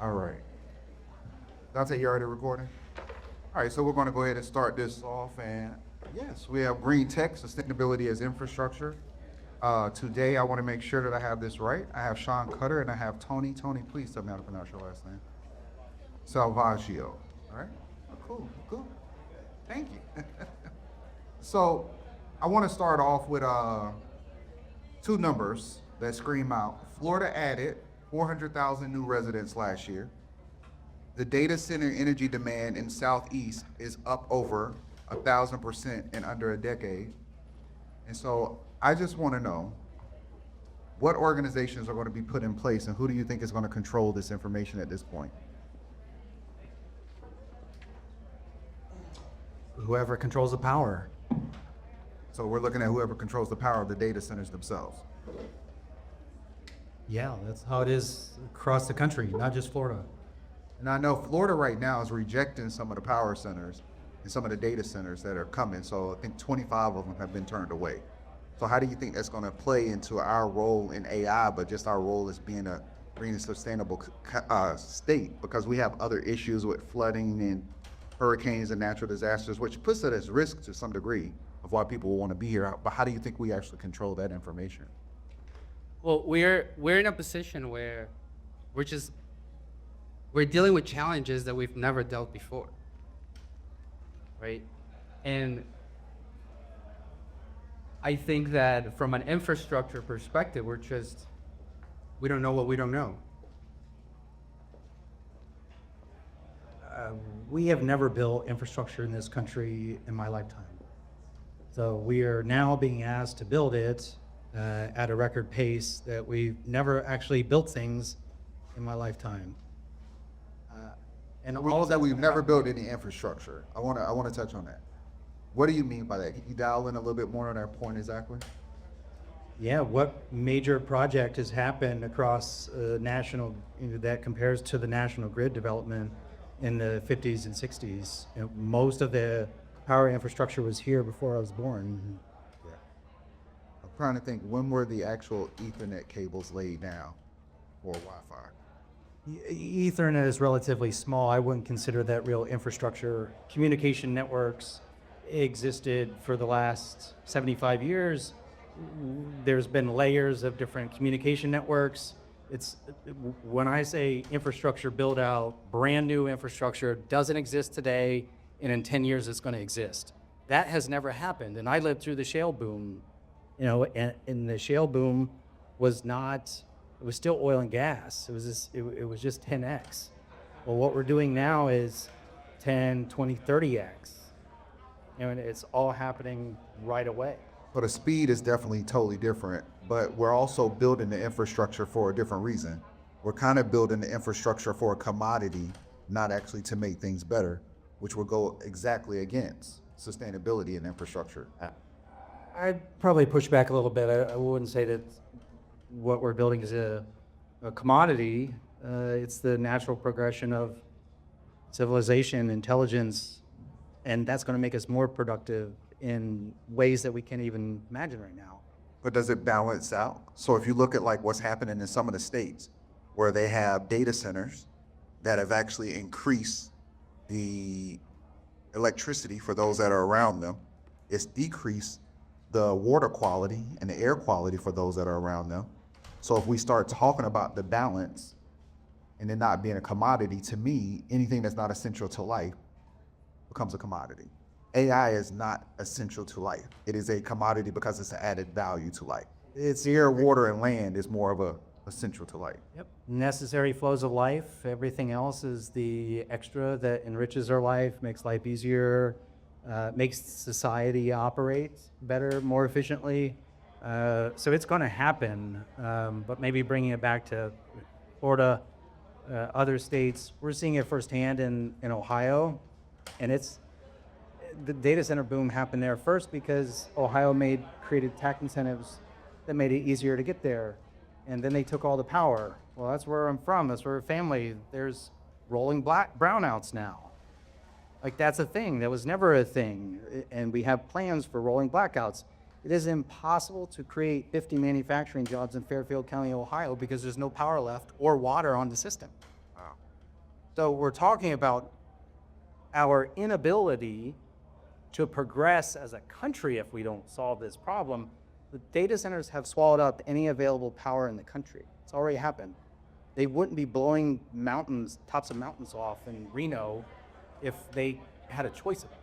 All right. Dante, you already recording? All right, so we're going to go ahead and start this off. And yes, we have green tech, sustainability as infrastructure. Today, I want to make sure that I have this right. I have Sean Cutter and I have Tony. Tony, please tell me how to pronounce your last name. Salvaggio. All right? Oh, cool, cool. Thank you. So, I want to start off with two numbers that scream out. Florida added 400,000 new residents last year. The data center energy demand in Southeast is up over 1,000% in under a decade. And so I just want to know what organizations are going to be put in place and who do you think is going to control this information at this point? Whoever controls the power. So we're looking at whoever controls the power of the data centers themselves. Yeah, that's how it is across the country, not just Florida. And I know Florida right now is rejecting some of the power centers and some of the data centers that are coming. So I think 25 of them have been turned away. So how do you think that's going to play into our role in AI, but just our role as being a green and sustainable state? Because we have other issues with flooding and hurricanes and natural disasters, which puts it at risk to some degree of why people will want to be here. But how do you think we actually control that information? Well, we're in a position where we're dealing with challenges that we've never dealt before, right? And I think that from an infrastructure perspective, we don't know what we don't know. We have never built infrastructure in this country in my lifetime. So we are now being asked to build it at a record pace that we've never actually built things in my lifetime. And all of that, we've never built any infrastructure. I want to touch on that. What do you mean by that? Can you dial in a little bit more on that point exactly? Yeah, what major project has happened across national, that compares to the national grid development in the 50s and 60s? Most of the power infrastructure was here before I was born. Yeah. I'm trying to think, when were the actual Ethernet cables laid down for Wi-Fi? Ethernet is relatively small. I wouldn't consider that real infrastructure. Communication networks existed for the last 75 years. There's been layers of different communication networks. When I say infrastructure build out, brand new infrastructure doesn't exist today, and in 10 years it's going to exist. That has never happened. And I lived through the shale boom, and the shale boom was not, it was still oil and gas. It was just 10x. Well, what we're doing now is 10, 20, 30x. And it's all happening right away. But the speed is definitely totally different, but we're also building the infrastructure for a different reason. We're kind of building the infrastructure for a commodity, not actually to make things better, which will go exactly against sustainability and infrastructure. I'd probably push back a little bit. I wouldn't say that what we're building is a commodity. It's the natural progression of civilization, intelligence, and that's going to make us more productive in ways that we can't even imagine right now. But does it balance out? So if you look at like what's happening in some of the states where they have data centers that have actually increased the electricity for those that are around them, it's decreased the water quality and the air quality for those that are around them. So if we start talking about the balance and it not being a commodity, to me, anything that's not essential to life becomes a commodity. AI is not essential to life. It is a commodity because it's an added value to life. It's air, water, and land is more of a essential to life. Yep. Necessary flows of life. Everything else is the extra that enriches our life, makes life easier, makes society operate better, more efficiently. So it's going to happen, but maybe bringing it back to Florida, other states, we're seeing it firsthand in Ohio, and the data center boom happened there first because Ohio created tax incentives that made it easier to get there. And then they took all the power. Well, that's where I'm from. That's where family. There's rolling brownouts now. Like, that's a thing. That was never a thing. And we have plans for rolling blackouts. It is impossible to create 50 manufacturing jobs in Fairfield County, Ohio, because there's no power left or water on the system. Wow. So we're talking about our inability to progress as a country if we don't solve this problem. The data centers have swallowed up any available power in the country. It's already happened. They wouldn't be blowing mountains, tops of mountains off in Reno if they had a choice of it.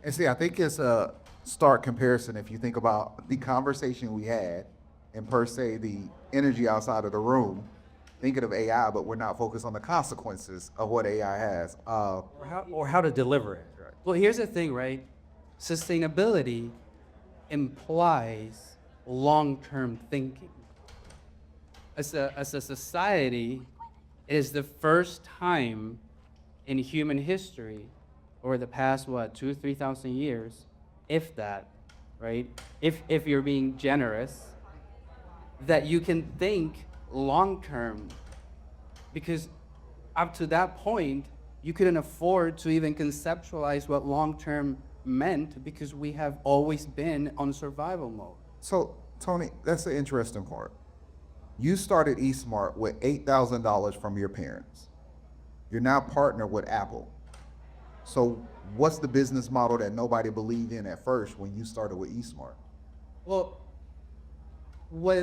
And see, I think it's a stark comparison if you think about the conversation we had and per se the energy outside of the room, thinking of AI, but we're not focused on the consequences of what AI has. Or how to deliver it. Right. Well, here's the thing, right? Sustainability implies long-term thinking. As a society, it is the first time in human history, over the past, 3,000 years, if that, right? If you're being generous, that you can think long-term. Because up to that point, you couldn't afford to even conceptualize what long-term meant because we have always been on survival mode. So, Tony, that's the interesting part. You started eSmart with $8,000 from your parents. You're now partnered with Apple. So, what's the business model that nobody believed in at first when you started with eSmart? Well,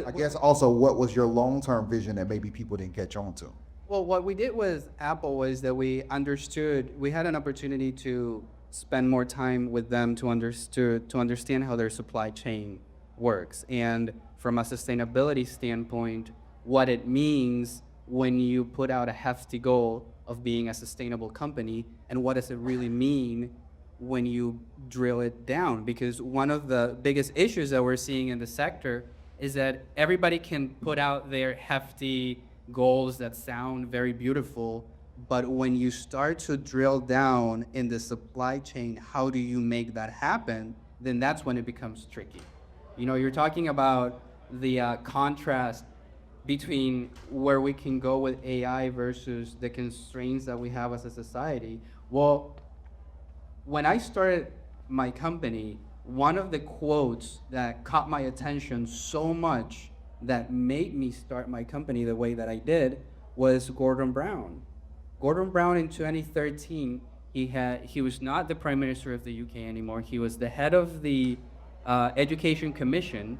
I guess also, what was your long-term vision that maybe people didn't catch on to? Well, what we did with Apple was that we had an opportunity to spend more time with them to understand how their supply chain works. And from a sustainability standpoint, what it means when you put out a hefty goal of being a sustainable company, and what does it really mean when you drill it down? Because one of the biggest issues that we're seeing in the sector is that everybody can put out their hefty goals that sound very beautiful, but when you start to drill down in the supply chain, how do you make that happen? Then that's when it becomes tricky. You know, you're talking about the contrast between where we can go with AI versus the constraints that we have as a society. Well, when I started my company, one of the quotes that caught my attention so much that made me start my company the way that I did was Gordon Brown. Gordon Brown in 2013, he was not the Prime Minister of the UK anymore. He was the head of the Education Commission,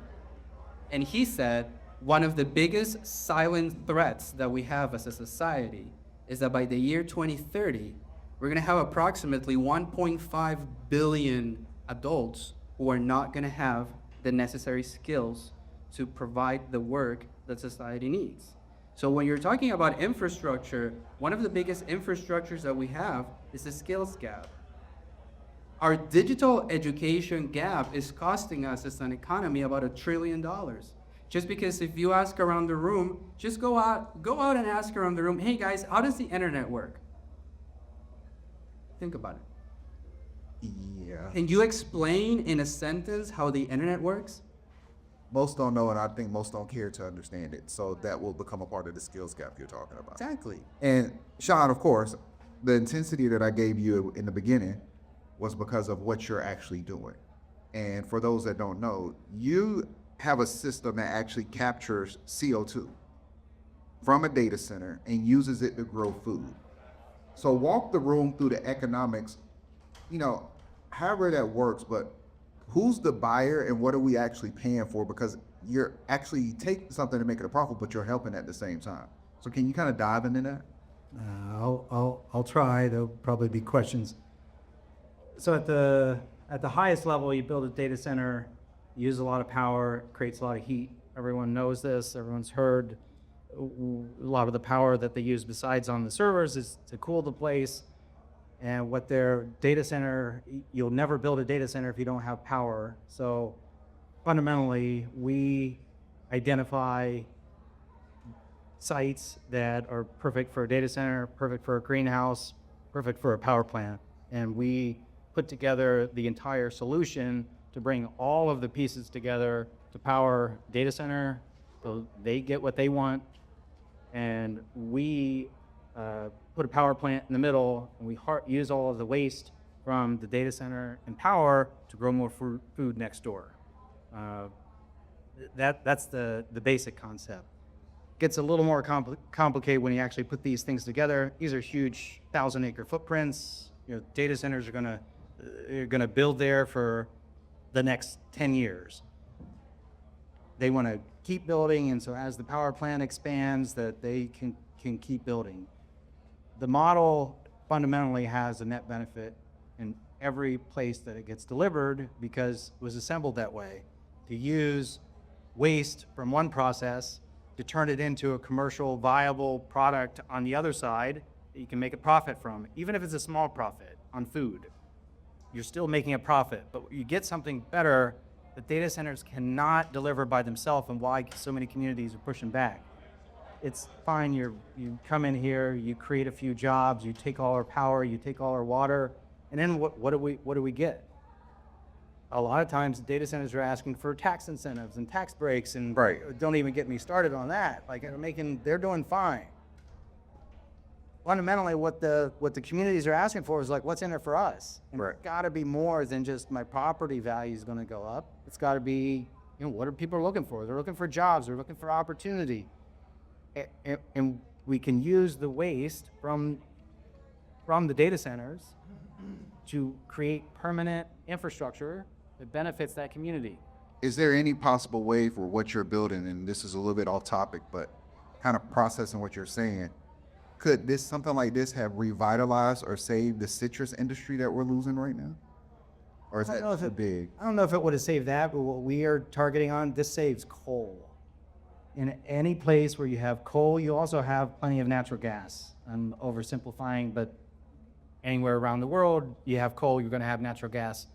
and he said one of the biggest silent threats that we have as a society is that by the year 2030, we're going to have approximately 1.5 billion adults who are not going to have the necessary skills to provide the work that society needs. So when you're talking about infrastructure, one of the biggest infrastructures that we have is the skills gap. Our digital education gap is costing us as an economy about $1 trillion. Just because if you ask around the room, just go out and ask around the room, hey guys, how does the internet work? Think about it. Yeah. Can you explain in a sentence how the internet works? Most don't know, and I think most don't care to understand it. So that will become a part of the skills gap you're talking about. Exactly. And Sean, of course, the intensity that I gave you in the beginning was because of what you're actually doing. And for those that don't know, you have a system that actually captures CO2 from a data center and uses it to grow food. So walk the room through the economics, however that works, but who's the buyer and what are we actually paying for? Because you're actually taking something to make it a profit, but you're helping at the same time. So can you kind of dive into that? I'll try. There'll probably be questions. So at the highest level, you build a data center, use a lot of power, creates a lot of heat. Everyone knows this. Everyone's heard a lot of the power that they use besides on the servers is to cool the place. And what their data center, you'll never build a data center if you don't have power. So fundamentally, we identify sites that are perfect for a data center, perfect for a greenhouse, perfect for a power plant. And we put together the entire solution to bring all of the pieces together to power data center, so they get what they want. And we put a power plant in the middle, and we use all of the waste from the data center and power to grow more food next door. That's the basic concept. gets a little more complicated when you actually put these things together. These are huge 1,000-acre footprints. Data centers are gonna build there for the next 10 years. They want to keep building, and so as the power plant expands, that they can keep building. The model fundamentally has a net benefit in every place that it gets delivered because it was assembled that way, to use waste from one process to turn it into a commercial viable product on the other side that you can make a profit from. Even if it's a small profit on food, you're still making a profit, but you get something better that data centers cannot deliver by themselves, and why so many communities are pushing back. It's fine, you come in here, you create a few jobs, you take all our power, you take all our water, and then what do we get? A lot of times data centers are asking for tax incentives and tax breaks, and Right. don't even get me started on that. Like, they're doing fine. Fundamentally, what the communities are asking for is like, what's in it for us? And Right. It's got to be more than just my property value is going to go up. It's got to be, what are people looking for? They're looking for jobs. They're looking for opportunity. And we can use the waste from the data centers to create permanent infrastructure that benefits that community. Is there any possible way for what you're building, and this is a little bit off topic, but kind of processing what you're saying, could something like this have revitalized or saved the citrus industry that we're losing right now? Or is I that don't know if too it- big? I don't know if it would have saved that, but what we are targeting on, this saves coal. In any place where you have coal, you also have plenty of natural gas. I'm oversimplifying, but anywhere around the world, you have coal, you're going to have natural gas.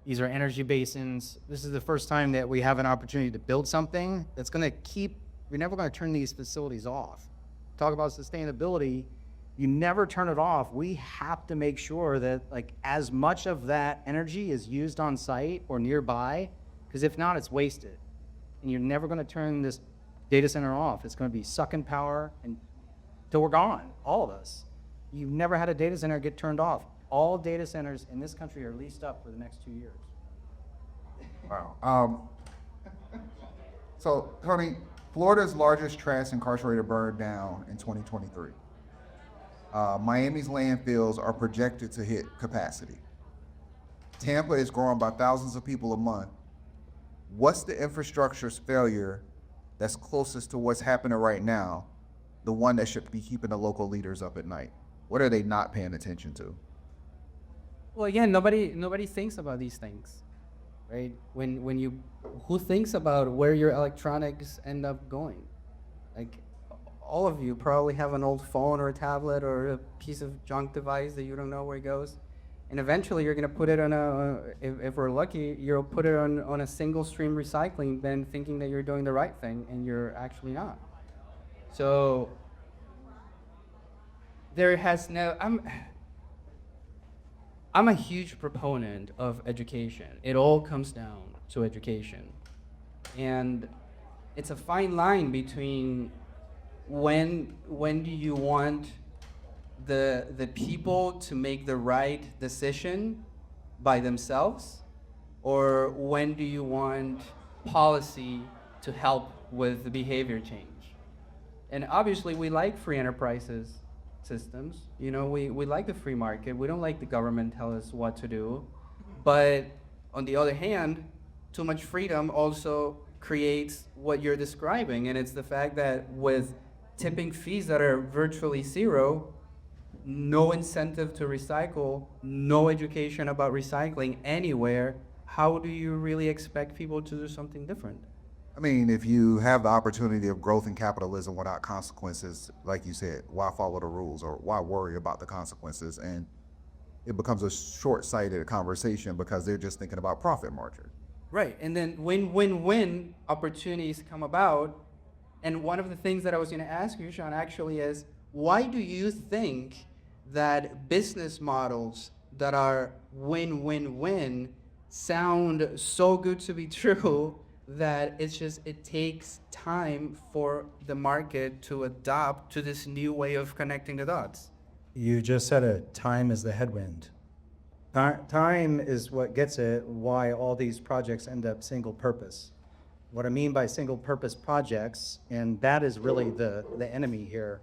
These are energy basins. This is the first time that we have an opportunity to build something that's going to we're never going to turn these facilities off. Talk about sustainability, you never turn it off. We have to make sure that like as much of that energy is used on site or nearby, because if not, it's wasted. And you're never going to turn this data center off. It's going to be sucking power until we're gone, all of us. You've never had a data center get turned off. All data centers in this country are leased up for the next 2 years. Wow. So, Tony, Florida's largest trash incarcerator burned down in 2023. Miami's landfills are projected to hit capacity. Tampa is growing by thousands of people a month. What's the infrastructure's failure that's closest to what's happening right now, the one that should be keeping the local leaders up at night? What are they not paying attention to? Well, again, nobody thinks about these things, right? Who thinks about where your electronics end up going? Like, all of you probably have an old phone or a tablet or a piece of junk device that you don't know where it goes. And eventually you're gonna put it on if we're lucky, you'll put it on a single stream recycling bin thinking that you're doing the right thing and you're actually not. So there has no, I'm a huge proponent of education. It all comes down to education. And it's a fine line between when do you want the people to make the right decision by themselves, or when do you want policy to help with the behavior change? And obviously we like free enterprises systems. We like the free market. We don't like the government tell us what to do. But on the other hand, too much freedom also creates what you're describing, and it's the fact that with tipping fees that are virtually zero, no incentive to recycle, no education about recycling anywhere, how do you really expect people to do something different? I mean, if you have the opportunity of growth and capitalism without consequences, like you said, why follow the rules or why worry about the consequences? And it becomes a short-sighted conversation because they're just thinking about profit margin. Right, and then when opportunities come about, and one of the things that I was going to ask you, Sean, actually is, why do you think that business models that are win-win-win sound so good to be true that it takes time for the market to adapt to this new way of connecting the dots? You just said it, time is the headwind. Time is what gets it, why all these projects end up single purpose. What I mean by single purpose projects, and that is really the enemy here.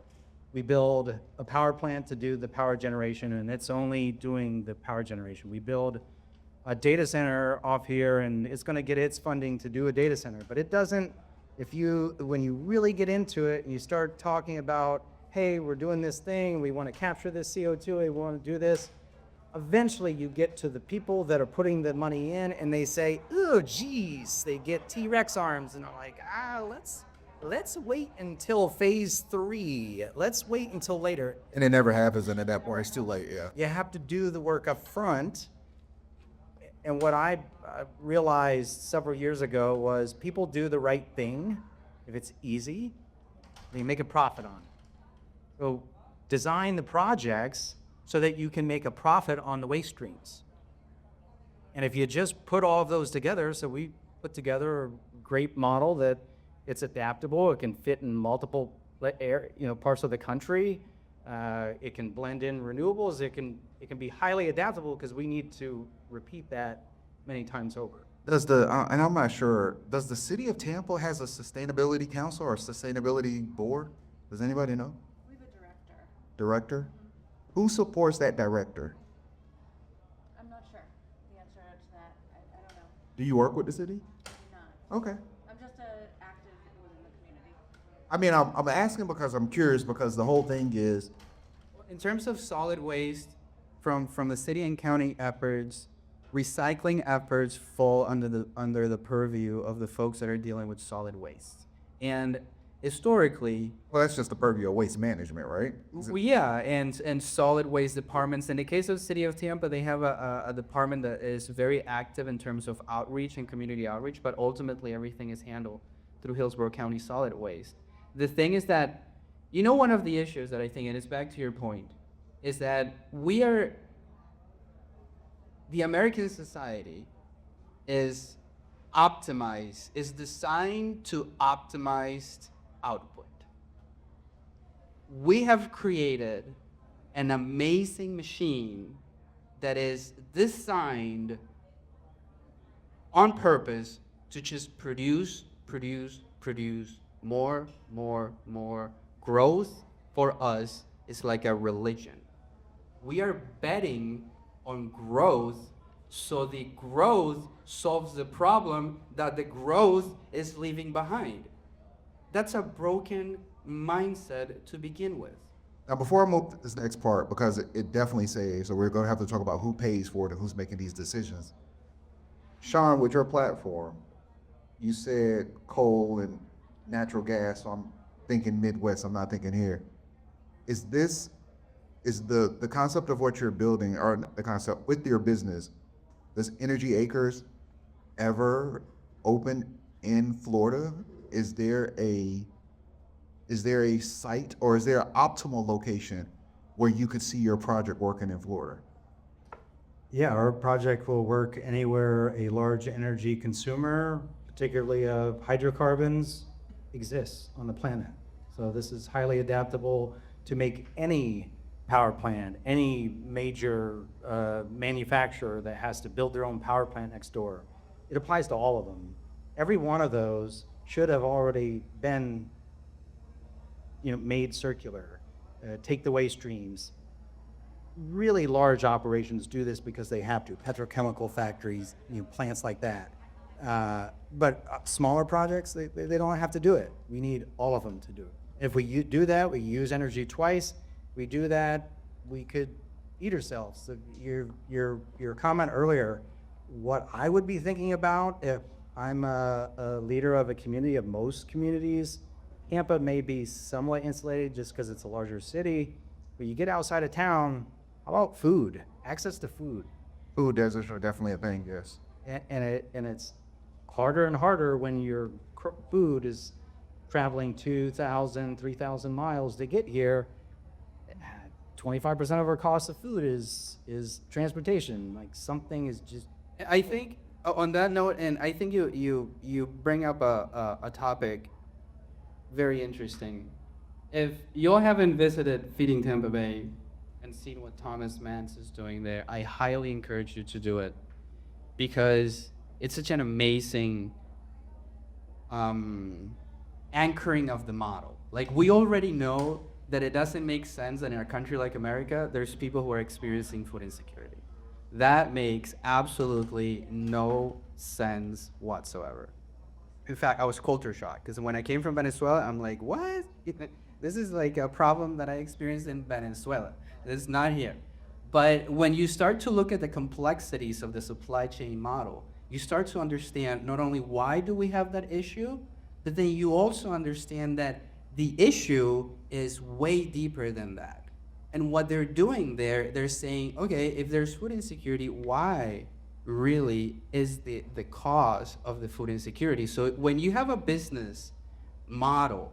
We build a power plant to do the power generation, and it's only doing the power generation. We build a data center off here, and it's going to get its funding to do a data center. But it doesn't, when you really get into it and you start talking about, hey, we're doing this thing, we want to capture this CO2, we want to do this, eventually you get to the people that are putting the money in and they say, oh, geez, they get T-Rex arms, and they're like, let's wait until phase 3. Let's wait until later. And it never happens, and at that point, it's too late, yeah. You have to do the work up front. And what I realized several years ago was people do the right thing if it's easy, they make a profit on it. So design the projects so that you can make a profit on the waste streams. And if you just put all of those together, so we put together a great model that it's adaptable, it can fit in multiple parts of the country, it can blend in renewables, it can be highly adaptable because we need to repeat that many times over. Does and I'm not sure, does the city of Tampa has a sustainability council or a sustainability board? Does anybody know? We have a director. Director? Who supports that director? I'm not sure the answer to that. I don't know. Do you work with the city? I do not. Okay. I'm just active within the community. I mean, I'm asking because I'm curious, because the whole thing is, In terms of solid waste, from the city and county efforts, recycling efforts fall under the purview of the folks that are dealing with solid waste. And historically, well, that's just the purview of waste management, right? Is it- well, yeah, and solid waste departments. In the case of City of Tampa, they have a department that is very active in terms of outreach and community outreach, but ultimately everything is handled through Hillsborough County Solid Waste. The thing is that, one of the issues that I think, and it's back to your point, is that the American society is designed to optimize output. We have created an amazing machine that is designed on purpose to just produce more. Growth for us is like a religion. We are betting on growth, so the growth solves the problem that the growth is leaving behind. That's a broken mindset to begin with. Now, before I move to this next part, because it definitely says, so we're going to have to talk about who pays for it and who's making these decisions. Sean, with your platform, you said coal and natural gas, so I'm thinking Midwest, I'm not thinking here. Is the concept of what you're building, or the concept with your business, does Energy Acres ever open in Florida? Is there a site, or is there an optimal location where you could see your project working in Florida? Yeah, our project will work anywhere a large energy consumer, particularly of hydrocarbons, exists on the planet. So this is highly adaptable to make any power plant, any major manufacturer that has to build their own power plant next door. It applies to all of them. Every one of those should have already been made circular. Take the waste streams. Really large operations do this because they have to. Petrochemical factories, plants like that. But smaller projects, they don't have to do it. We need all of them to do it. If we do that, we use energy twice. We do that, we could eat ourselves. So your comment earlier, what I would be thinking about if I'm a leader of a community, of most communities, Tampa may be somewhat insulated just because it's a larger city, but you get outside of town, how about food? Access to food. Food deserts are definitely a thing, yes. And it's harder and harder when your food is traveling 2,000, 3,000 miles to get here. 25% of our cost of food is transportation. Like, something is just. I think on that note, and I think you bring up a topic very interesting. If you all haven't visited Feeding Tampa Bay and seen what Thomas Mance is doing there, I highly encourage you to do it, because it's such an amazing anchoring of the model. Like we already know that it doesn't make sense that in a country like America, there's people who are experiencing food insecurity. That makes absolutely no sense whatsoever. In fact, I was culture shocked because when I came from Venezuela, I'm like, what? This is like a problem that I experienced in Venezuela. It's not here. But when you start to look at the complexities of the supply chain model, you start to understand not only why do we have that issue, but then you also understand that the issue is way deeper than that. And what they're doing there, they're saying, okay, if there's food insecurity, why really is the cause of the food insecurity? So when you have a business model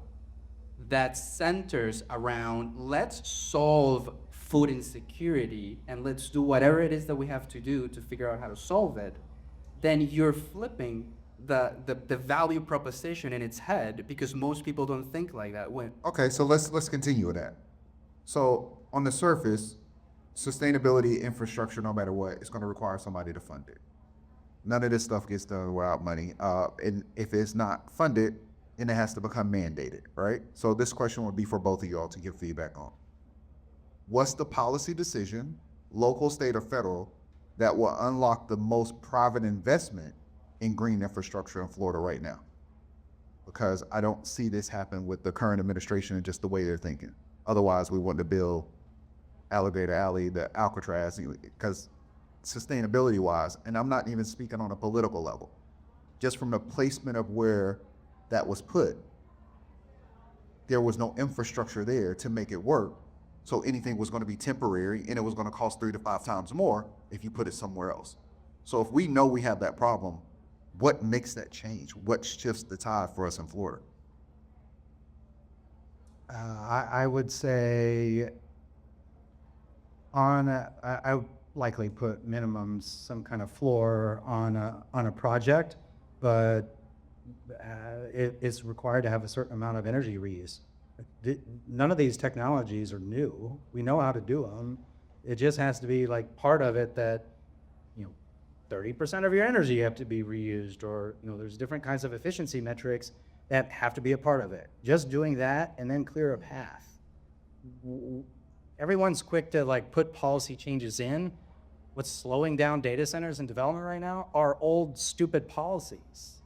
that centers around let's solve food insecurity and let's do whatever it is that we have to do to figure out how to solve it, then you're flipping the value proposition in its head because most people don't think like that. When Okay, so let's continue with that. So on the surface, sustainability infrastructure, no matter what, is going to require somebody to fund it. None of this stuff gets done without money. And if it's not funded, then it has to become mandated, right? So this question would be for both of y'all to give feedback on. What's the policy decision, local, state, or federal, that will unlock the most private investment in green infrastructure in Florida right now? Because I don't see this happen with the current administration and just the way they're thinking. Otherwise, we want to build Alligator Alley, the Alcatraz, because sustainability-wise, and I'm not even speaking on a political level, just from the placement of where that was put, there was no infrastructure there to make it work. So anything was going to be temporary, and it was going to cost 3 to 5 times more if you put it somewhere else. So if we know we have that problem, what makes that change? What shifts the tide for us in Florida? I would say I would likely put minimums, some kind of floor on a project, but it's required to have a certain amount of energy reuse. None of these technologies are new. We know how to do them. It just has to be like part of it that, 30% of your energy have to be reused, or, there's different kinds of efficiency metrics that have to be a part of it. Just doing that and then clear a path. Everyone's quick to put policy changes in. What's slowing down data centers and development right now are old, stupid policies.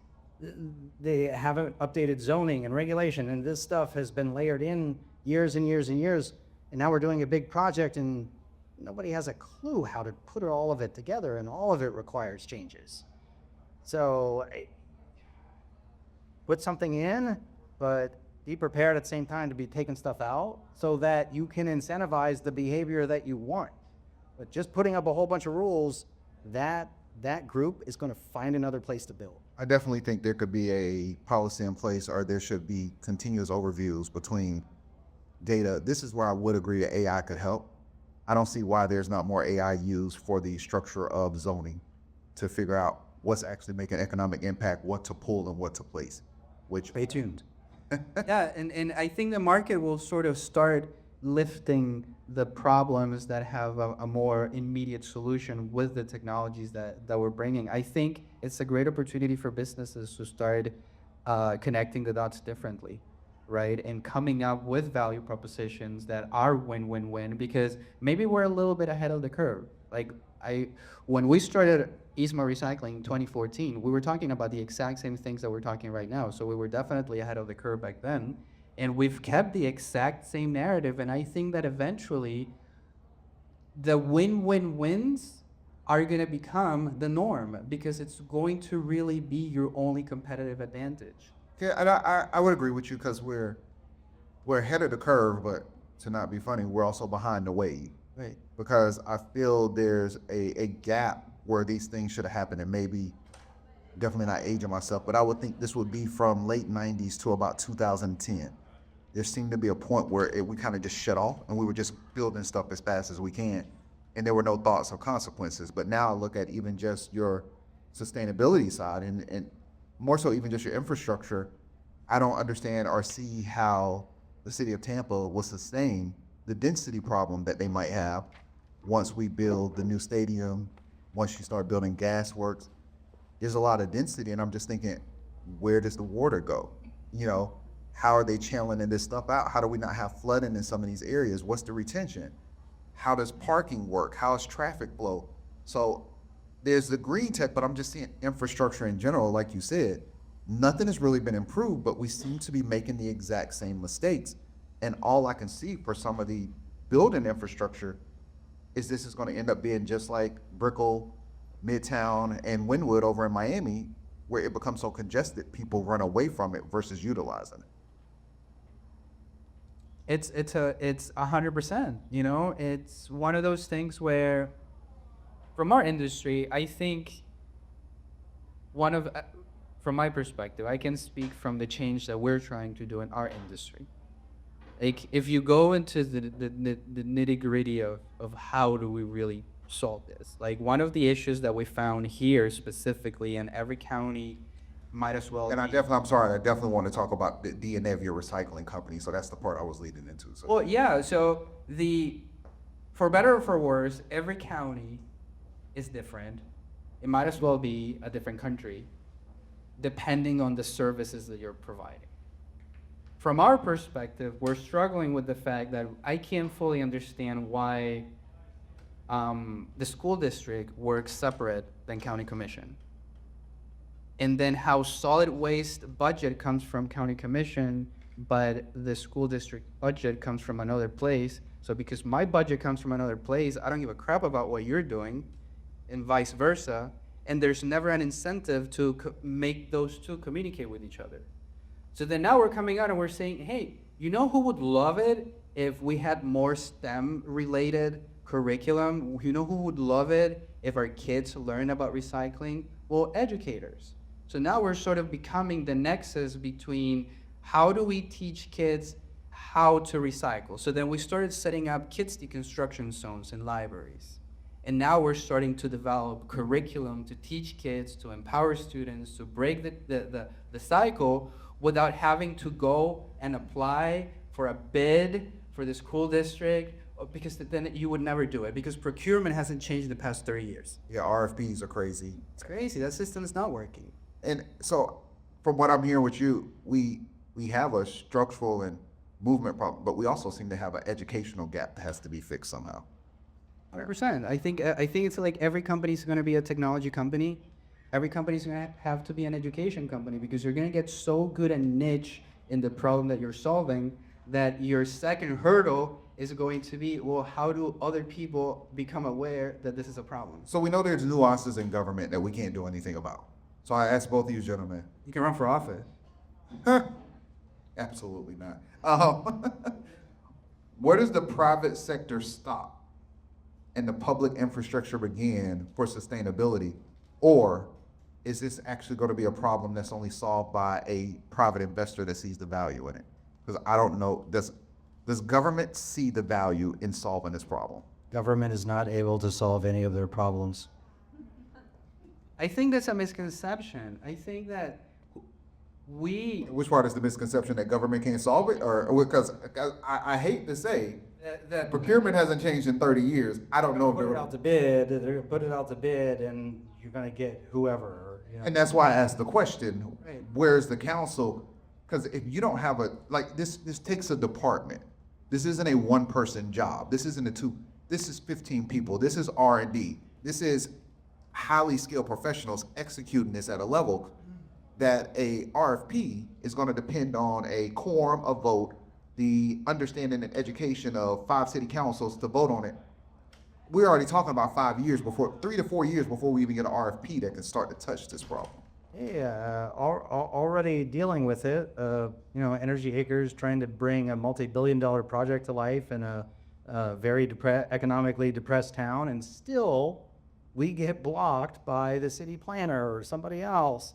They haven't updated zoning and regulation, and this stuff has been layered in years and years and years, and now we're doing a big project and nobody has a clue how to put all of it together, and all of it requires changes. So put something in, but be prepared at the same time to be taking stuff out so that you can incentivize the behavior that you want. But just putting up a whole bunch of rules, that group is going to find another place to build. I definitely think there could be a policy in place, or there should be continuous overviews between data. This is where I would agree that AI could help. I don't see why there's not more AI used for the structure of zoning to figure out what's actually making economic impact, what to pull and what to place. Which Stay tuned. yeah, and I think the market will sort of start lifting the problems that have a more immediate solution with the technologies that we're bringing. I think it's a great opportunity for businesses to start connecting the dots differently, right? And coming up with value propositions that are win-win-win, because maybe we're a little bit ahead of the curve. When we started Isma Recycling in 2014, we were talking about the exact same things that we're talking right now. So we were definitely ahead of the curve back then. And we've kept the exact same narrative. And I think that eventually the win-win-wins are going to become the norm, because it's going to really be your only competitive advantage. Yeah, and I would agree with you, because we're ahead of the curve, but to not be funny, we're also behind the wave. Right. Because I feel there's a gap where these things should have happened, and maybe, definitely not aging myself, but I would think this would be from late 90s to about 2010. There seemed to be a point where we kind of just shut off, and we were just building stuff as fast as we can, and there were no thoughts or consequences. But now I look at even just your sustainability side, and more so even just your infrastructure. I don't understand or see how the city of Tampa will sustain the density problem that they might have once we build the new stadium, once you start building gas works. There's a lot of density, and I'm just thinking, where does the water go? You know, how are they channeling this stuff out? How do we not have flooding in some of these areas? What's the retention? How does parking work? How is traffic flow? So there's the green tech, but I'm just seeing infrastructure in general, like you said, nothing has really been improved, but we seem to be making the exact same mistakes. And all I can see for some of the building infrastructure is this is going to end up being just like Brickell, Midtown, and Wynwood over in Miami, where it becomes so congested, people run away from it versus utilizing it. It's 100%. You know, it's one of those things where, from our industry, I think from my perspective, I can speak from the change that we're trying to do in our industry. Like, if you go into the nitty gritty of how do we really solve this, like one of the issues that we found here specifically, and every county might as well. And I definitely want to talk about the DNA of your recycling company. So that's the part I was leading into. So. Well, yeah. So for better or for worse, every county is different. It might as well be a different country, depending on the services that you're providing. From our perspective, we're struggling with the fact that I can't fully understand why the school district works separate than county commission. And then how solid waste budget comes from county commission, but the school district budget comes from another place. So because my budget comes from another place, I don't give a crap about what you're doing, and vice versa. And there's never an incentive to make those two communicate with each other. So then now we're coming out and we're saying, hey, you know who would love it if we had more STEM-related curriculum? You know who would love it if our kids learn about recycling? Well, educators. So now we're sort of becoming the nexus between how do we teach kids how to recycle? So then we started setting up kids deconstruction zones in libraries. And now we're starting to develop curriculum to teach kids, to empower students, to break the cycle without having to go and apply for a bid for the school district, because then you would never do it, because procurement hasn't changed in the past 30 years. Yeah, RFPs are crazy. It's crazy. That system is not working. And so, from what I'm hearing with you, we have a structural and movement problem, but we also seem to have an educational gap that has to be fixed somehow. 100%. I think it's like every company's going to be a technology company. Every company's going to have to be an education company, because you're going to get so good and niche in the problem that you're solving that your second hurdle is going to be, well, how do other people become aware that this is a problem? So we know there's nuances in government that we can't do anything about. So I ask both of you gentlemen. You can run for office. Absolutely not. Where does the private sector stop and the public infrastructure begin for sustainability? Or is this actually going to be a problem that's only solved by a private investor that sees the value in it? Because I don't know, does government see the value in solving this problem? Government is not able to solve any of their problems. I think that's a misconception. I think that Which part is the misconception, that government can't solve it? Or because I hate to say, that procurement hasn't changed in 30 years. I don't know if Put it out to bid, they're gonna put it out to bid, and you're gonna get whoever, you know. And that's why I asked the question, Right. where's the council? Because if you don't have this takes a department. This isn't a one-person job. This isn't this is 15 people. This is R&D. This is highly skilled professionals executing this at a level that a RFP is going to depend on a quorum, a vote, the understanding and education of 5 city councils to vote on it. We're already talking about 3 to 4 years before we even get an RFP that can start to touch this problem. Yeah, already dealing with it. Energy Acres trying to bring a multi-billion-dollar project to life in a very economically depressed town, and still we get blocked by the city planner or somebody else,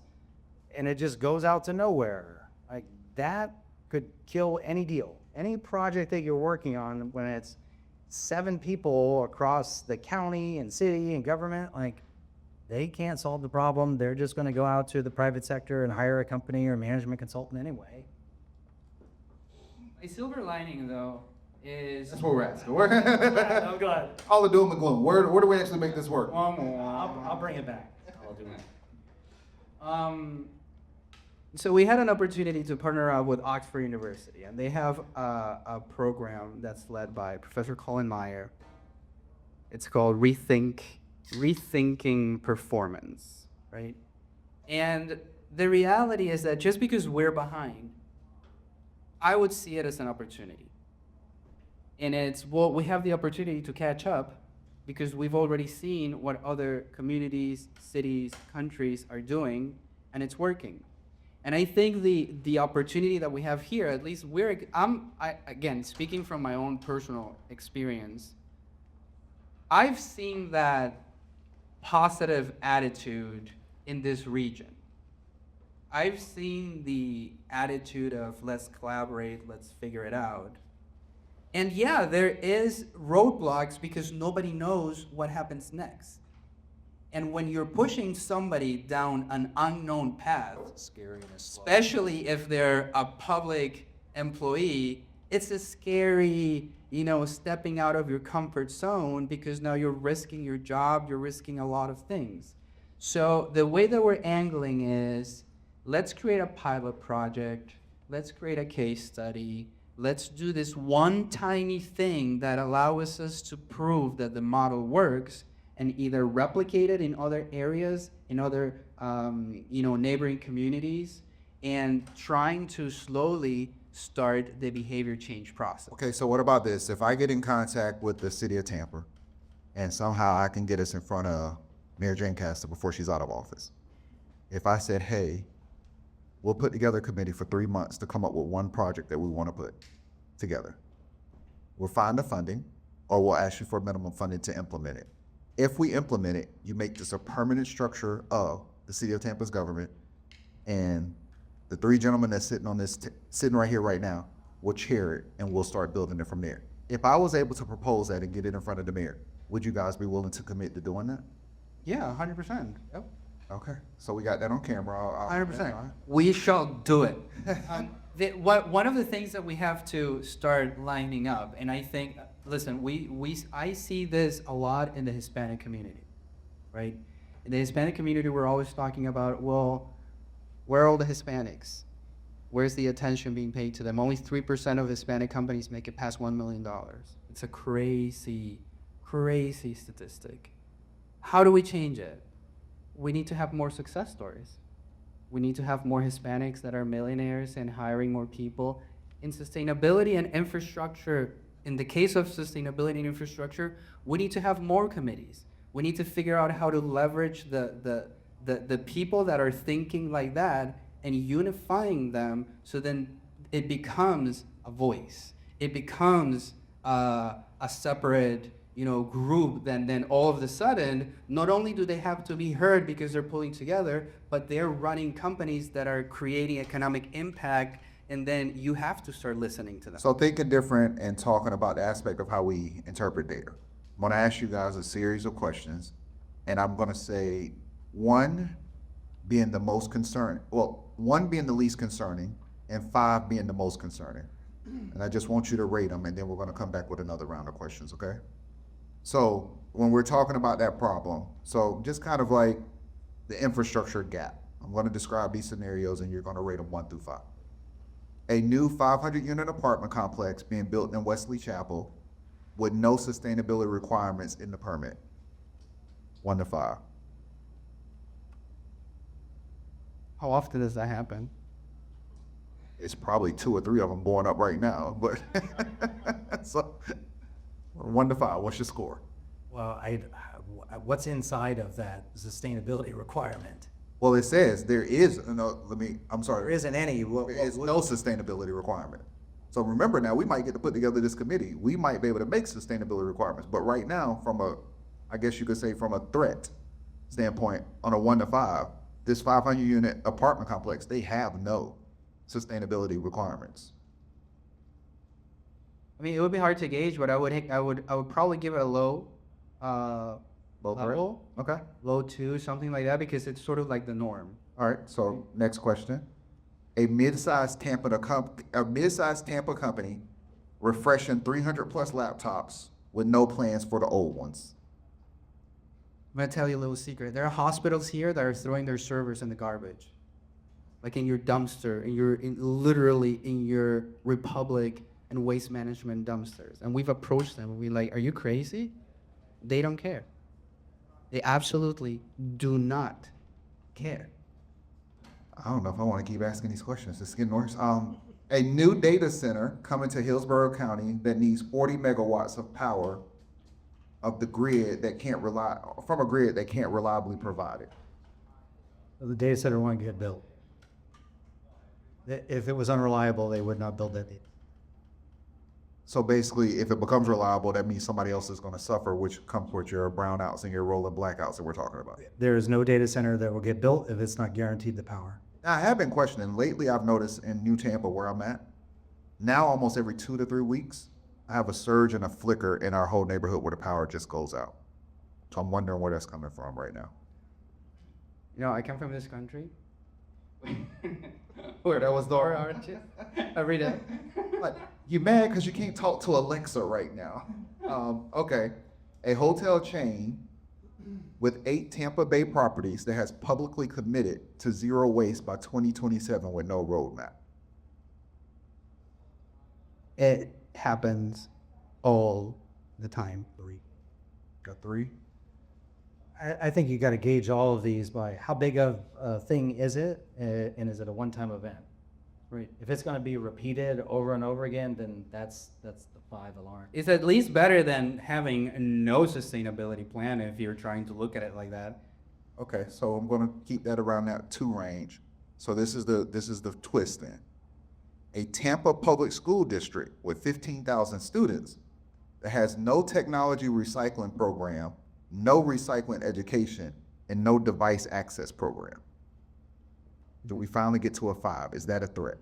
and it just goes out to nowhere. Like, that could kill any deal, any project that you're working on when it's 7 people across the county and city and government. Like, they can't solve the problem. They're just going to go out to the private sector and hire a company or management consultant anyway. a silver lining, though, is That's what we're asking. I'm glad. All the doom and gloom. Where do we actually make this work? I'll bring it back. I'll do it. So we had an opportunity to partner up with Oxford University, and they have a program that's led by Professor Colin Meyer. It's called Rethinking Performance, right? And the reality is that just because we're behind, I would see it as an opportunity. And it's, well, we have the opportunity to catch up because we've already seen what other communities, cities, countries are doing, and it's working. And I think the opportunity that we have here, at least again, speaking from my own personal experience, I've seen that positive attitude in this region. I've seen the attitude of let's collaborate, let's figure it out. And yeah, there is roadblocks because nobody knows what happens next. And when you're pushing somebody down an unknown path, especially if they're a public employee, it's a scary, stepping out of your comfort zone because now you're risking your job, you're risking a lot of things. So the way that we're angling is, let's create a pilot project, let's create a case study, let's do this one tiny thing that allows us to prove that the model works, and either replicate it in other areas, in other neighboring communities, and trying to slowly start the behavior change process. Okay, so what about this? If I get in contact with the city of Tampa and somehow I can get us in front of Mayor Jane Castor before she's out of office. If I said, hey, we'll put together a committee for 3 months to come up with one project that we want to put together. We'll find the funding, or we'll ask you for minimum funding to implement it. If we implement it, you make this a permanent structure of the city of Tampa's government, and the three gentlemen that's sitting on this, sitting right here right now, will chair it, and we'll start building it from there. If I was able to propose that and get it in front of the mayor, would you guys be willing to commit to doing that? Yeah, 100%. Yep. Okay, so we got that on camera. 100%. We shall do it. One of the things that we have to start lining up, and I think, listen, I see this a lot in the Hispanic community, right? In the Hispanic community, we're always talking about, well, where are all the Hispanics? Where's the attention being paid to them? Only 3% of Hispanic companies make it past $1 million. It's a crazy, crazy statistic. How do we change it? We need to have more success stories. We need to have more Hispanics that are millionaires and hiring more people. In sustainability and infrastructure, in the case of sustainability and infrastructure, we need to have more committees. We need to figure out how to leverage the people that are thinking like that and unifying them, so then it becomes a voice. It becomes a separate group. Then all of a sudden, not only do they have to be heard because they're pulling together, but they're running companies that are creating economic impact, and then you have to start listening to them. So thinking different and talking about the aspect of how we interpret data. I'm gonna ask you guys a series of questions, and I'm gonna say one being the most one being the least concerning, and 5 being the most concerning. And I just want you to rate them, and then we're gonna come back with another round of questions, okay? So when we're talking about that problem, so just kind of like the infrastructure gap, I'm gonna describe these scenarios and you're gonna rate them 1 through 5. A new 500-unit apartment complex being built in Wesley Chapel with no sustainability requirements in the permit. 1 to 5. How often does that happen? It's probably 2 or 3 of them going up right now, but so 1 to 5, what's your score? Well, what's inside of that sustainability requirement? Well, it says there is, I'm sorry. There isn't any. There is no sustainability requirement. So remember now, we might get to put together this committee. We might be able to make sustainability requirements, but right now, I guess you could say from a threat standpoint, on a 1 to 5, this 500-unit apartment complex, they have no sustainability requirements. I mean, it would be hard to gauge, but I would probably give it a low level. Okay. Low 2, something like that, because it's sort of like the norm. All right, so next question. A mid-sized Tampa company refreshing 300 plus laptops with no plans for the old ones. I'm gonna tell you a little secret. There are hospitals here that are throwing their servers in the garbage. like in your dumpster, literally in your Republic and Waste Management dumpsters. And we've approached them. We like, are you crazy? They don't care. They absolutely do not care. I don't know if I want to keep asking these questions. It's getting worse. A new data center coming to Hillsborough County that needs 40 megawatts of power of the grid that can't rely from a grid that can't reliably provide it. The data center won't get built. If it was unreliable, they would not build that data. So basically, if it becomes reliable, that means somebody else is going to suffer, which comes with your brownouts and your rolling blackouts that we're talking about. There is no data center that will get built if it's not guaranteed the power. Now, I have been questioning. Lately, I've noticed in New Tampa, where I'm at, now almost every 2 to 3 weeks, I have a surge and a flicker in our whole neighborhood where the power just goes out. So I'm wondering where that's coming from right now. You know, I come from this country. Where that was Or dark. aren't you? Every day. Like, you mad because you can't talk to Alexa right now. Okay. A hotel chain with 8 Tampa Bay properties that has publicly committed to zero waste by 2027 with no roadmap. It happens all the time. Got 3? I think you got to gauge all of these by how big of a thing is it, and is it a one-time event? Right. If it's going to be repeated over and over again, then that's the 5 alarm. It's at least better than having no sustainability plan if you're trying to look at it like that. Okay, so I'm going to keep that around that 2 range. So this is the twist then. A Tampa public school district with 15,000 students that has no technology recycling program, no recycling education, and no device access program. Do we finally get to a 5? Is that a threat?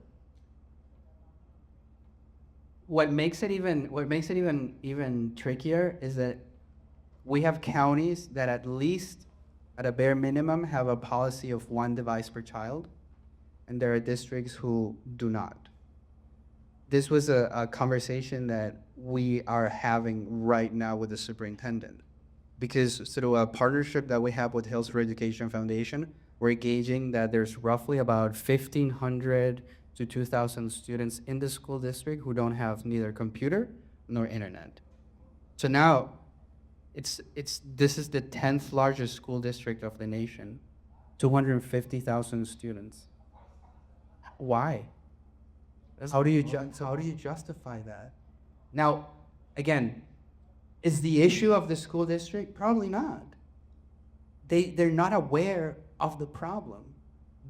What makes it even trickier is that we have counties that at least at a bare minimum have a policy of 1 device per child, and there are districts who do not. This was a conversation that we are having right now with the superintendent, because through a partnership that we have with Hills for Education Foundation, we're gauging that there's roughly about 1,500 to 2,000 students in the school district who don't have neither computer nor internet. So now, this is the 10th largest school district of the nation, 250,000 students. Why? How do you justify that? Now, again, is the issue of the school district? Probably not. They're not aware of the problem.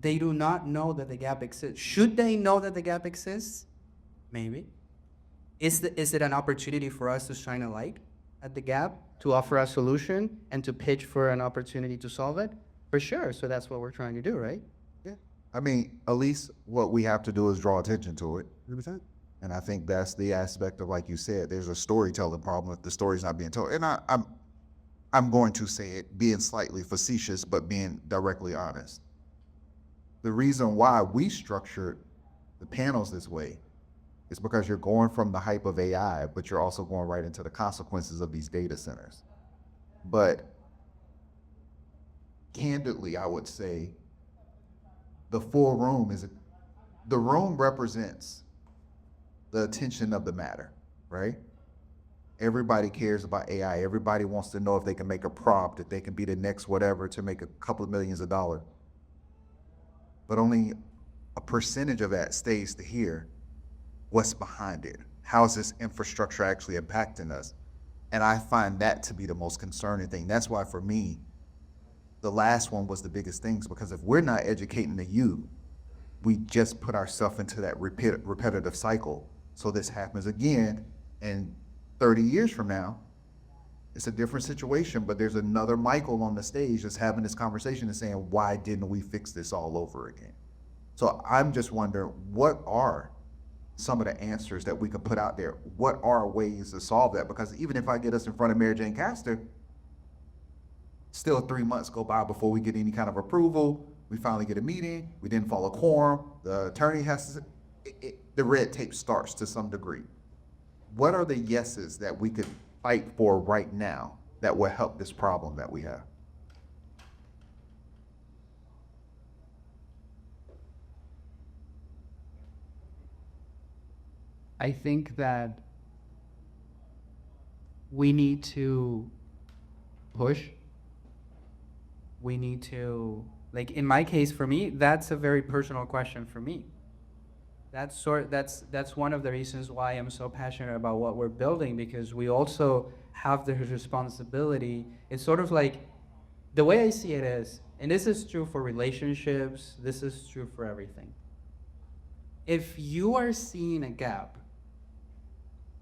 They do not know that the gap exists. Should they know that the gap exists? Maybe. Is it an opportunity for us to shine a light at the gap, to offer a solution, and to pitch for an opportunity to solve it? For sure. So that's what we're trying to do, right? Yeah. I mean, at least what we have to do is draw attention to it. 100%. And I think that's the aspect of, like you said, there's a storytelling problem if the story's not being told. And I'm going to say it, being slightly facetious, but being directly honest. The reason why we structured the panels this way is because you're going from the hype of AI, but you're also going right into the consequences of these data centers. But candidly, I would say the full room the room represents the attention of the matter, right? Everybody cares about AI. Everybody wants to know if they can make a prompt, if they can be the next whatever to make a couple of millions of dollars. But only a percentage of that stays to hear what's behind it. How is this infrastructure actually impacting us? And I find that to be the most concerning thing. That's why for me, the last one was the biggest things, because if we're not educating the youth, we just put ourselves into that repetitive cycle. So this happens again, and 30 years from now, it's a different situation, but there's another Michael on the stage that's having this conversation and saying, why didn't we fix this all over again? So I'm just wondering, what are some of the answers that we can put out there? What are ways to solve that? Because even if I get us in front of Mary Jane Castor, still 3 months go by before we get any kind of approval. We finally get a meeting. We didn't follow quorum. The attorney has to, the red tape starts to some degree. What are the yeses that we could fight for right now that will help this problem that we have? I think that we need to push. We need to, like in my case, for me, that's a very personal question for me. That's one of the reasons why I'm so passionate about what we're building, because we also have the responsibility. It's sort of like the way I see it is, and this is true for relationships, this is true for everything. If you are seeing a gap,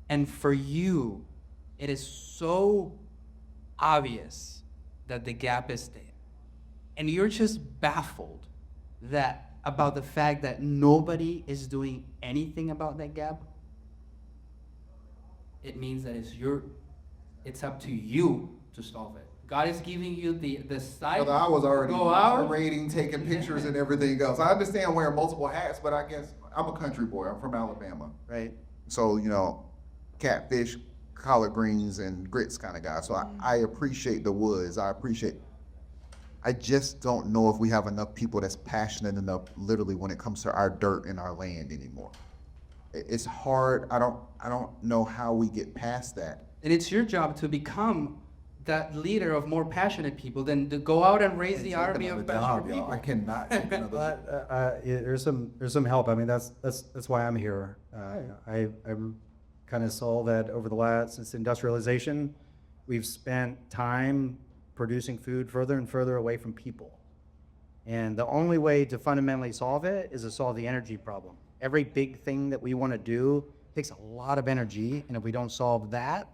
and for you, it is so obvious that the gap is there, and you're just baffled that about the fact that nobody is doing anything about that gap, it means that it's up to you to solve it. God is giving you the sight. Brother, I was already go out. moderating, taking pictures and everything else. I understand wearing multiple hats, but I guess I'm a country boy. I'm from Alabama. Right. So, catfish, collard greens, and grits kind of guy. So I appreciate the woods. I just don't know if we have enough people that's passionate enough, literally, when it comes to our dirt and our land anymore. It's hard. I don't know how we get past that. And it's your job to become that leader of more passionate people than to go out and raise the army of passionate people. I cannot take another. But there's some help. I mean, that's why I'm here. I'm kind of saw that over the last, since industrialization, we've spent time producing food further and further away from people. And the only way to fundamentally solve it is to solve the energy problem. Every big thing that we want to do takes a lot of energy, and if we don't solve that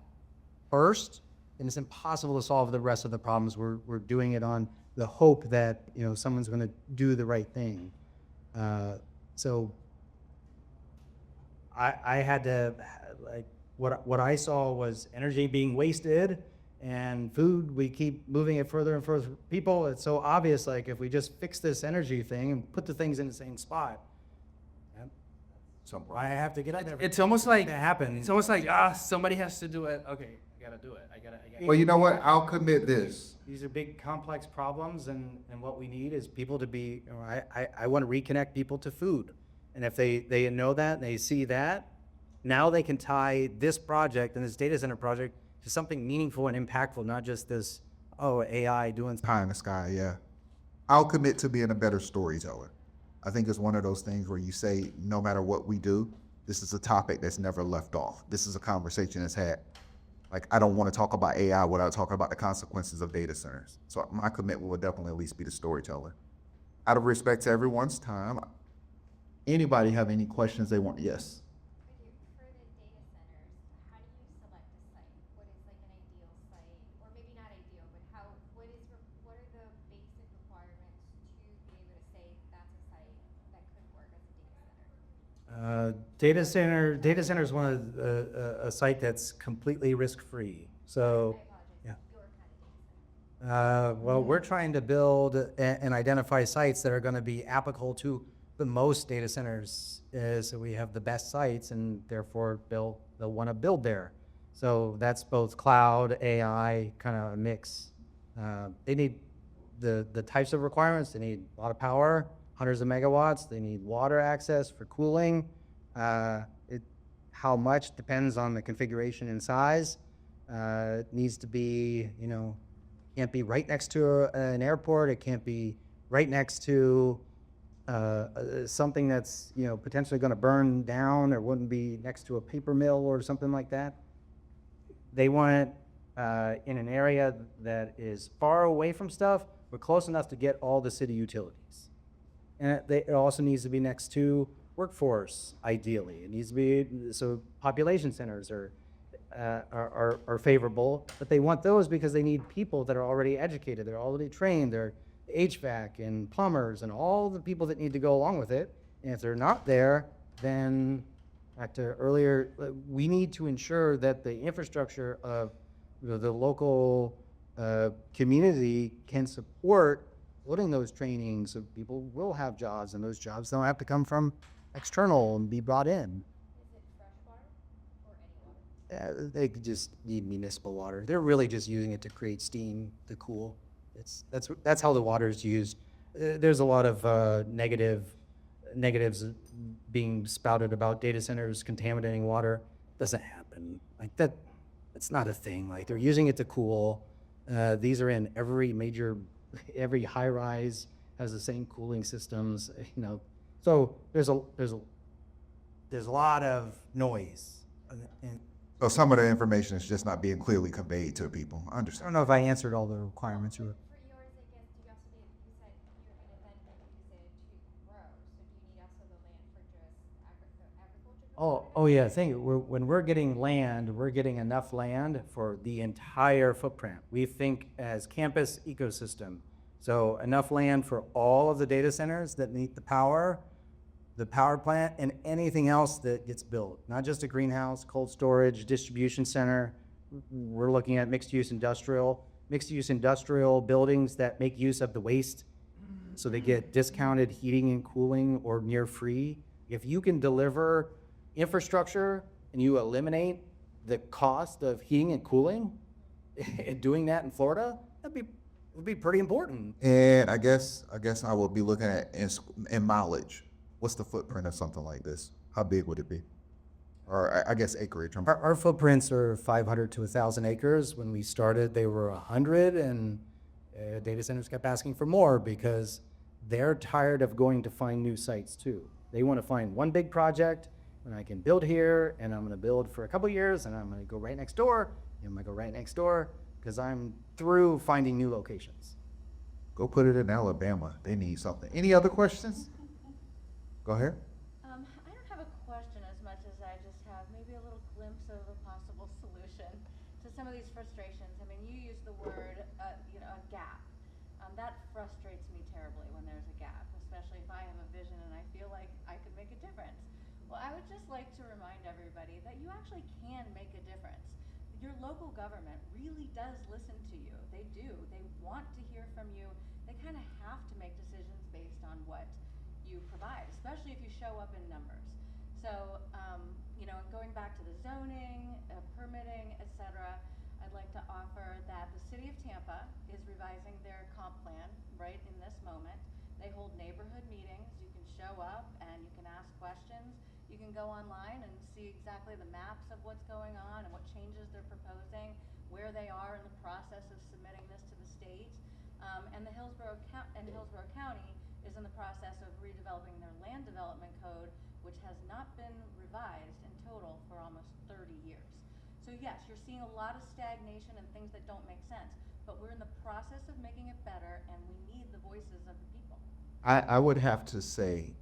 first, then it's impossible to solve the rest of the problems. We're doing it on the hope that someone's going to do the right thing. So I had to, like, what I saw was energy being wasted, and food, we keep moving it further and further. People, it's so obvious, like, if we just fix this energy thing and put the things in the same spot, I have to get up there. It's almost like to happen. It's almost like somebody has to do it. Okay, I gotta do it. I gotta. Well, you know what? I'll commit this. These are big, complex problems, and what we need is people to be. I want to reconnect people to food, and if they know that, and they see that, now they can tie this project and this data center project to something meaningful and impactful, not just this AI doing. Pie in the sky, yeah. I'll commit to being a better storyteller. I think it's one of those things where you say, no matter what we do, this is a topic that's never left off. This is a conversation that's had. Like, I don't want to talk about AI without talking about the consequences of data centers. So my commitment will definitely at least be the storyteller. Out of respect to everyone's time, anybody have any questions they want? Yes. For the data centers, how do you select a site? What is like an ideal site, or maybe not ideal, but what are the basic requirements to be able to say that's a site that could work as a data center? Data center is one of a site that's completely risk-free. So, I apologize. yeah. Your kind of data center. Well, we're trying to build and identify sites that are going to be applicable to the most data centers. So we have the best sites, and therefore they'll want to build there. So that's both cloud, AI, kind of a mix. They need the types of requirements. They need a lot of power, hundreds of megawatts. They need water access for cooling. How much depends on the configuration and size. It needs to be, can't be right next to an airport. It can't be right next to something that's potentially going to burn down, or wouldn't be next to a paper mill or something like that. They want it in an area that is far away from stuff, but close enough to get all the city utilities. And it also needs to be next to workforce, ideally. It needs to be, so population centers are favorable, but they want those because they need people that are already educated, they're already trained, they're HVAC and plumbers and all the people that need to go along with it. And if they're not there, then back to earlier, we need to ensure that the infrastructure of the local community can support putting those trainings, so people will have jobs, and those jobs don't have to come from external and be brought in. Is it fresh water or any water? They could just need municipal water. They're really just using it to create steam to cool. That's how the water is used. There's a lot of negative negatives being spouted about data centers contaminating water. Doesn't happen. Like that, it's not a thing. Like they're using it to cool. These are in every high rise has the same cooling systems, you know. So there's a lot of noise. And So some of the information is just not being clearly conveyed to people. I I understand. don't know if I answered all the requirements you were. For yours, I guess, you also did, you said you're gonna then use it to grow, so do you need also the land for just agriculture? Oh yeah. When we're getting land, we're getting enough land for the entire footprint. We think as campus ecosystem. So enough land for all of the data centers that need the power plant, and anything else that gets built. Not just a greenhouse, cold storage, distribution center. We're looking at mixed use industrial buildings that make use of the waste, so they get discounted heating and cooling or near free. If you can deliver infrastructure and you eliminate the cost of heating and cooling, and doing that in Florida, would be pretty important. And I guess I will be looking at in mileage. What's the footprint of something like this? How big would it be? Or I guess acreage. Our footprints are 500 to 1,000 acres. When we started, they were 100, and data centers kept asking for more because they're tired of going to find new sites too. They want to find one big project, and I can build here, and I'm going to build for a couple years, and I'm going to go right next door, and I'm going to go right next door, because I'm through finding new locations. Go put it in Alabama. They need something. Any other questions? Go ahead. I don't have a question as much as I just have maybe a little glimpse of a possible solution to some of these frustrations. I mean, you use the word, a gap. That frustrates me terribly when there's a gap, especially if I have a vision and I feel like I could make a difference. Well, I would just like to remind everybody that you actually can make a difference. Your local government really does listen to you. They do. They want to hear from you. They kind of have to make decisions based on what you provide, especially if you show up in numbers. So, going back to the zoning, permitting, etc., I'd like to offer that the city of Tampa is revising their comp plan right in this moment. They hold neighborhood meetings. You can show up and you can ask questions. You can go online and see exactly the maps of what's going on and what changes they're proposing, where they are in the process of submitting this to the state. And Hillsborough County is in the process of redeveloping their land development code, which has not been revised in total for almost 30 years. So yes, you're seeing a lot of stagnation and things that don't make sense, but we're in the process of making it better, and we need the voices of the people. I would have to say,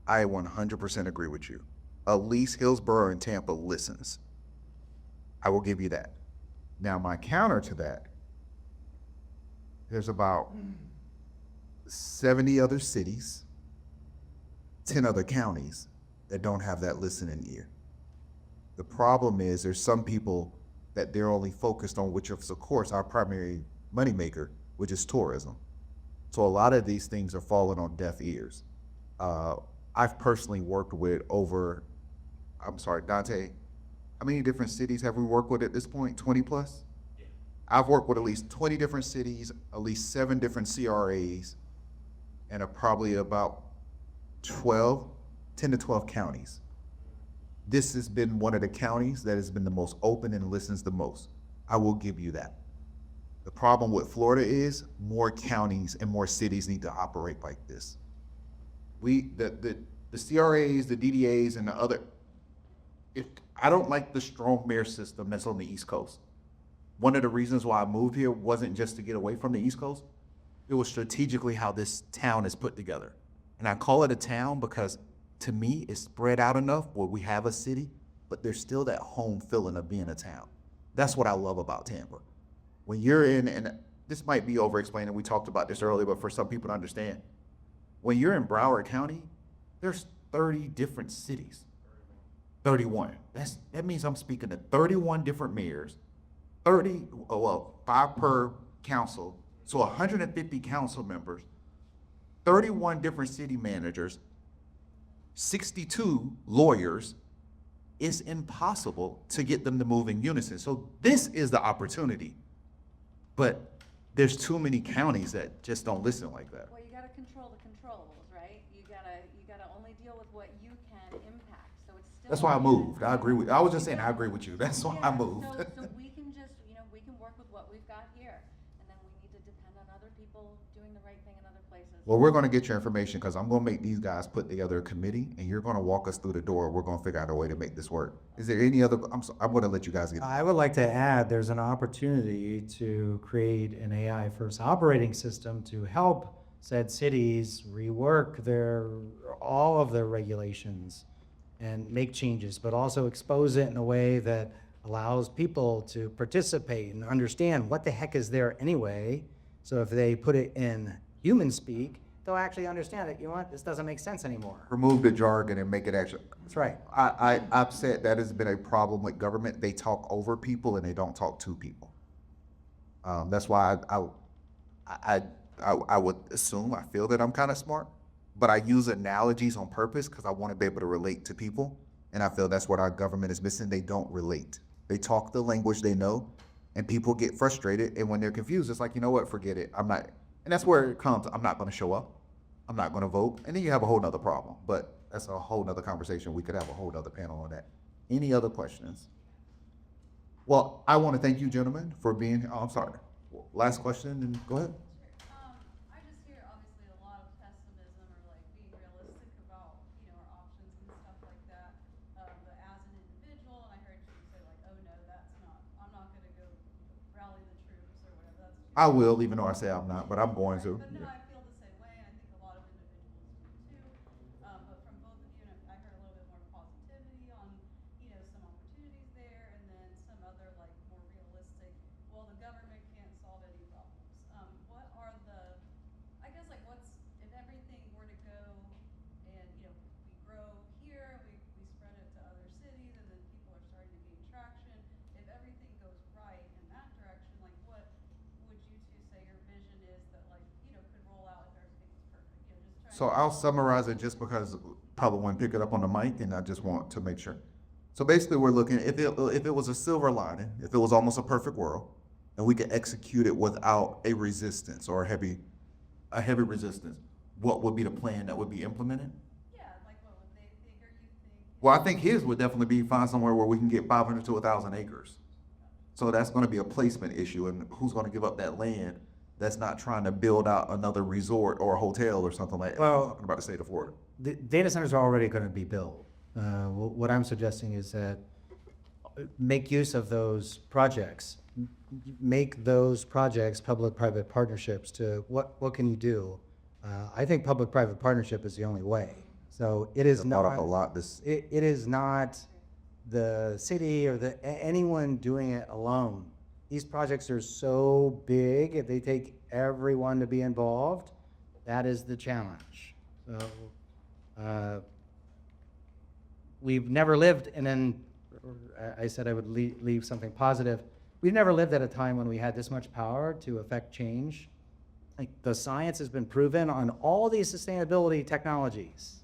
I 100% agree with you. At least Hillsborough and Tampa listens. I will give you that. Now, my counter to that, there's about 70 other cities, 10 other counties that don't have that listening ear. The problem is there's some people that they're only focused on, which is of course our primary moneymaker, which is tourism. So a lot of these things are falling on deaf ears. I've personally worked with Dante, how many different cities have we worked with at this point? 20 plus? Yeah. I've worked with at least 20 different cities, at least 7 different CRAs, and probably about 10 to 12 counties. This has been one of the counties that has been the most open and listens the most. I will give you that. The problem with Florida is more counties and more cities need to operate like this. The CRAs, the DDAs, and the other, I don't like the strong mayor system that's on the East Coast. One of the reasons why I moved here wasn't just to get away from the East Coast. It was strategically how this town is put together. And I call it a town because to me, it's spread out enough where we have a city, but there's still that home feeling of being a town. That's what I love about Tampa. When you're in, and this might be over-explaining, we talked about this earlier, but for some people to understand, when you're in Broward County, there's 30 different cities. 31. That means I'm speaking to 31 different mayors, 5 per council, so 150 council members, 31 different city managers, 62 lawyers. It's impossible to get them to move in unison. So this is the opportunity. But there's too many counties that just don't listen like that. Well, you got to control the controllables, right? You gotta only deal That's why I moved. I agree with, I was just saying, I agree with you. That's why I Yeah, moved. So we can just, we can work with what we've got here, and then we need to depend on other people doing the right thing in other places. Well, we're gonna get your information, because I'm gonna make these guys put together a committee, and you're gonna walk us through the door. We're gonna figure out a way to make this work. Is there any other, I'm gonna let you guys get. I would like to add, there's an opportunity to create an AI first operating system to help said cities rework all of their regulations and make changes, but also expose it in a way that allows people to participate and understand what the heck is there anyway. So if they put it in human speak, they'll actually understand it. You know what? This doesn't make sense anymore. Remove the jargon and make it actually. That's right. I've said that has been a problem with government. They talk over people and they don't talk to people. That's why I would assume, I feel that I'm kind of smart, but I use analogies on purpose because I want to be able to relate to people. And I feel that's what our government is missing. They don't relate. They talk the language they know, and people get frustrated. And when they're confused, it's like, you know what, forget it. I'm not, and that's where it comes. I'm not going to show up. I'm not going to vote. And then you have a whole nother problem. But that's a whole nother conversation. We could have a whole nother panel on that. Any other questions? Well, I want to thank you, gentlemen, for being here. Oh, I'm sorry. Last question, and go ahead. I just hear obviously a lot of pessimism or like being realistic about, our options and stuff like that. But as an individual, and I heard you say like, oh no, I'm not gonna go rally the troops or whatever. I will, even though I say I'm not, but I'm going to. But no, Yeah. I feel the same way, and I think a lot of individuals do too. But from both of you, and I heard a little bit more positivity on, some opportunities there, and then some other like more realistic, well, the government can't solve any problems. What are the, I guess like if everything were to go and, we grow here, we spread it to other cities, and then people are starting to gain traction. If everything goes right in that direction, like what would you two say your vision is that like, could roll out if everything was perfect? Just So trying I'll summarize it just because probably won't pick it up on the mic, and I just want to make sure. So basically, we're looking, if it was a silver lining, if it was almost a perfect world, and we could execute it without a resistance or a heavy resistance, what would be the plan that would be implemented? Yeah, like what would they think or you think? Well, I think his would definitely be find somewhere where we can get 500 to 1,000 acres. So that's going to be a placement issue, and who's going to give up that land that's not trying to build out another resort or a hotel or something like that? Well- I'm talking about the state of Florida. The data centers are already going to be built. What I'm suggesting is that make use of those projects. Make those projects public-private partnerships to what can you do? I think public-private partnership is the only way. So it is I've thought not up a lot this. it is not the city or anyone doing it alone. These projects are so big, they take everyone to be involved. That is the challenge. So we've never lived, and then I said I would leave something positive. We've never lived at a time when we had this much power to affect change. Like the science has been proven on all these sustainability technologies.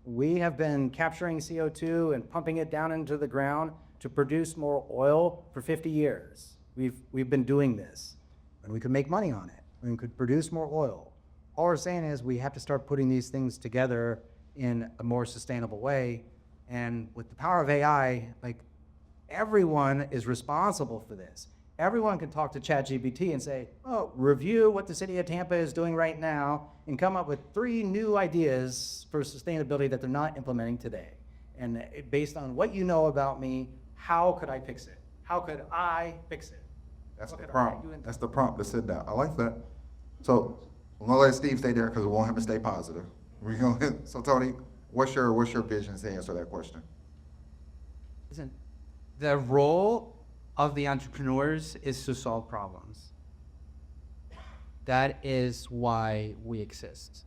We have been capturing CO2 and pumping it down into the ground to produce more oil for 50 years. We've been doing this, and we could make money on it. We could produce more oil. All we're saying is we have to start putting these things together in a more sustainable way. And with the power of AI, like everyone is responsible for this. Everyone can talk to ChatGPT and say, oh, review what the city of Tampa is doing right now and come up with 3 new ideas for sustainability that they're not implementing today. And based on what you know about me, how could I fix it? How could I fix it? That's What the could I prompt. do in- That's the prompt to sit down. I like that. So we're gonna let Steve stay there because we want him to stay positive. We're gonna, so Tony, what's your vision to answer that question? Listen, the role of the entrepreneurs is to solve problems. That is why we exist.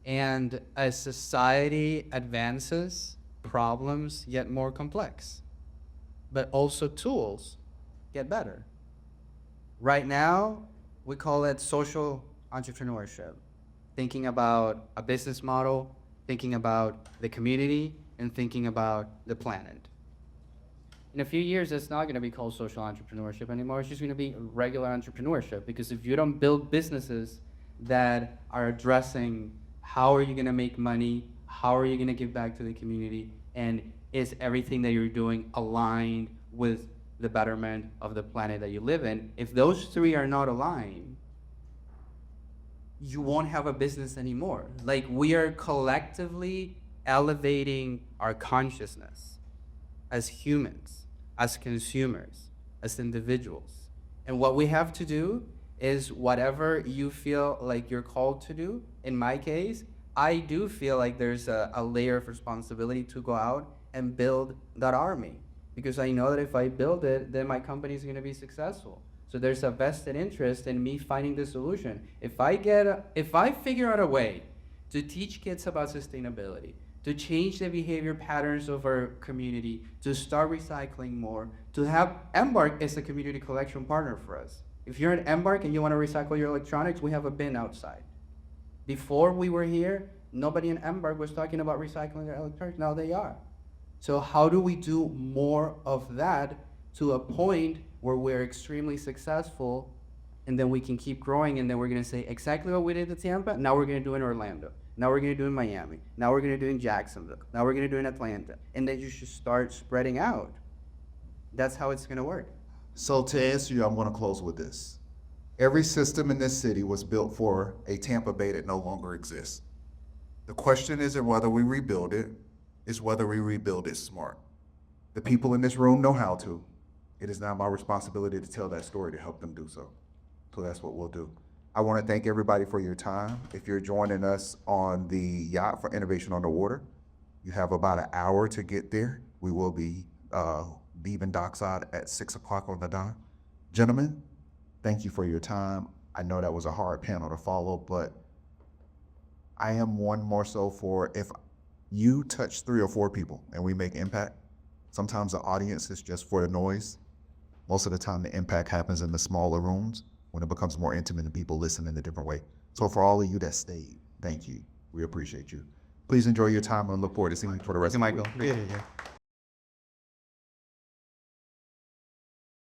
And as society advances, problems get more complex, but also tools get better. Right now, we call it social entrepreneurship, thinking about a business model, thinking about the community, and thinking about the planet. In a few years, it's not going to be called social entrepreneurship anymore. It's just going to be regular entrepreneurship, because if you don't build businesses that are addressing how are you going to make money, how are you going to give back to the community, and is everything that you're doing aligned with the betterment of the planet that you live in? If those three are not aligned, you won't have a business anymore. Like, we are collectively elevating our consciousness as humans, as consumers, as individuals. And what we have to do is whatever you feel like you're called to do. In my case, I do feel like there's a layer of responsibility to go out and build that army, because I know that if I build it, then my company is going to be successful. So there's a vested interest in me finding the solution. If I figure out a way to teach kids about sustainability, to change the behavior patterns of our community, to start recycling more, to have Embark as a community collection partner for us. If you're at Embark and you want to recycle your electronics, we have a bin outside. Before we were here, nobody in Embark was talking about recycling their electronics. Now they are. So how do we do more of that to a point where we're extremely successful, and then we can keep growing, and then we're going to say exactly what we did at Tampa, now we're going to do in Orlando. Now we're going to do in Miami. Now we're going to do in Jacksonville. Now we're going to do in Atlanta. And then you should start spreading out. That's how it's going to work. So to answer you, I'm going to close with this. Every system in this city was built for a Tampa Bay that no longer exists. The question isn't whether we rebuild it, it's whether we rebuild it smart. The people in this room know how to. It is now my responsibility to tell that story to help them do so. So that's what we'll do. I want to thank everybody for your time. If you're joining us on the Yacht for Innovation on the Water, you have about an hour to get there. We will be leaving dockside at 6 o'clock on the dot. Gentlemen, thank you for your time. I know that was a hard panel to follow, but I am one more so for if you touch 3 or 4 people and we make impact, sometimes the audience is just for the noise. Most of the time the impact happens in the smaller rooms when it becomes more intimate and people listen in a different way. So for all of you that stayed, thank you. We appreciate you. Please enjoy your time and look forward to seeing you for the rest of the week. Michael. Yeah.